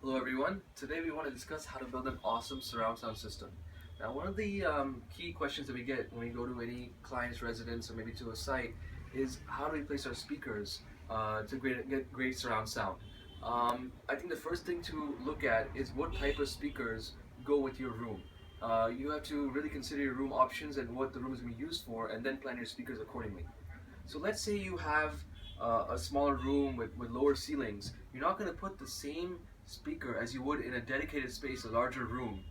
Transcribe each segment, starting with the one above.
Hello everyone. Today we want to discuss how to build an awesome surround sound system. Now one of the key questions that we get when we go to any client's residence or maybe to a site is how do we place our speakers get great surround sound. I think the first thing to look at is what type of speakers go with your room. You have to really consider your room options and what the room is going to be used for, and then plan your speakers accordingly. So let's say you have a smaller room with lower ceilings. You're not going to put the same speaker as you would in a dedicated space, a larger room,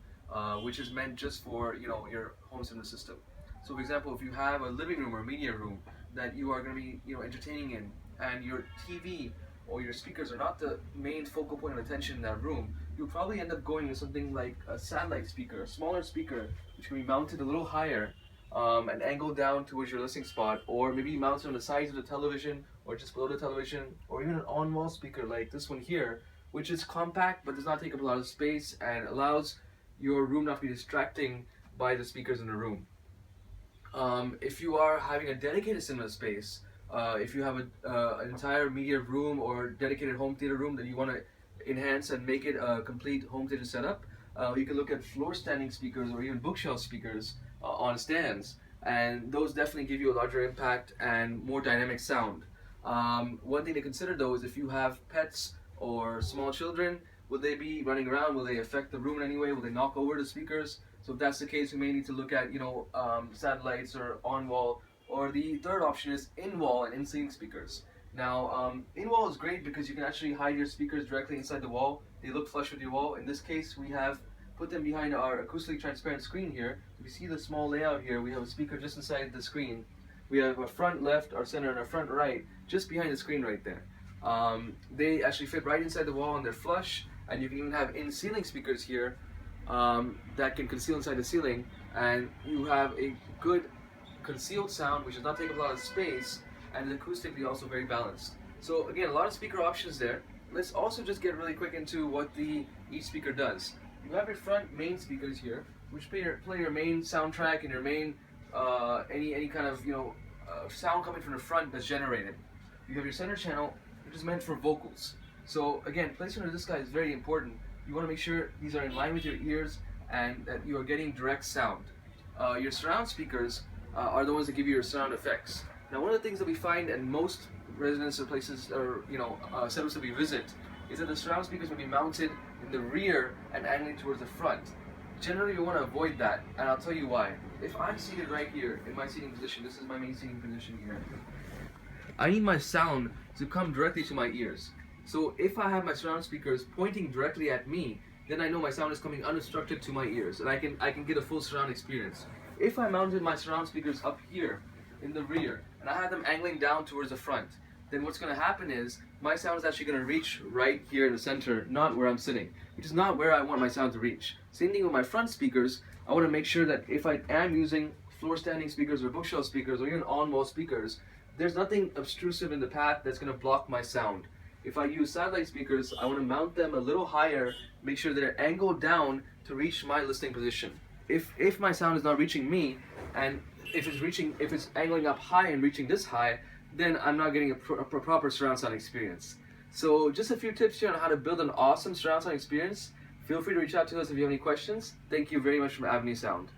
which is meant just for your home cinema system. So, for example, if you have a living room or media room that you are going to be entertaining in, and your TV or your speakers are not the main focal point of attention in that room, you'll probably end up going with something like a satellite speaker, a smaller speaker, which can be mounted a little higher and angled down towards your listening spot, or maybe mounted on the sides of the television, or just below the television, or even an on-wall speaker like this one here, which is compact but does not take up a lot of space and allows your room not to be distracting by the speakers in the room. If you are having a dedicated cinema space, if you have an entire media room or dedicated home theater room that you want to enhance and make it a complete home theater setup, you can look at floor standing speakers or even bookshelf speakers on stands, and those definitely give you a larger impact and more dynamic sound. One thing to consider though is if you have pets or small children, will they be running around? Will they affect the room in any way? Will they knock over the speakers? So if that's the case, we may need to look at satellites or on wall. Or the third option is in wall and in ceiling speakers. Now, in wall is great because you can actually hide your speakers directly inside the wall. They look flush with your wall. In this case, we have put them behind our acoustically transparent screen here. If you see the small layout here, we have a speaker just inside the screen. We have a front left, our center, and our front right just behind the screen right there. They actually fit right inside the wall and they're flush, and you can even have in-ceiling speakers here that can conceal inside the ceiling, and you have a good concealed sound which does not take up a lot of space and is acoustically also very balanced. So again, a lot of speaker options there. Let's also just get really quick into what each speaker does. You have your front main speakers here, which play your main soundtrack and your main any kind of sound coming from the front that's generated. You have your center channel, which is meant for vocals. So again, placement of this guy is very important. You want to make sure these are in line with your ears and that you are getting direct sound. Your surround speakers are the ones that give you your surround effects. Now, one of the things that we find in most residences or places or setups that we visit is that the surround speakers will be mounted in the rear and angling towards the front. Generally, you want to avoid that, and I'll tell you why. If I'm seated right here in my seating position, this is my main seating position here, I need my sound to come directly to my ears. So if I have my surround speakers pointing directly at me, then I know my sound is coming unobstructed to my ears, and I can get a full surround experience. If I mounted my surround speakers up here in the rear, and I have them angling down towards the front, then what's going to happen is my sound is actually going to reach right here in the center, not where I'm sitting, which is not where I want my sound to reach. Same thing with my front speakers. I want to make sure that if I am using floor standing speakers or bookshelf speakers or even on-wall speakers, there's nothing obtrusive in the path that's going to block my sound. If I use satellite speakers, I want to mount them a little higher, make sure they're angled down to reach my listening position. If my sound is not reaching me, and if it's angling up high and reaching this high, then I'm not getting a proper surround sound experience. So just a few tips here on how to build an awesome surround sound experience. Feel free to reach out to us if you have any questions. Thank you very much from Avenue Sound.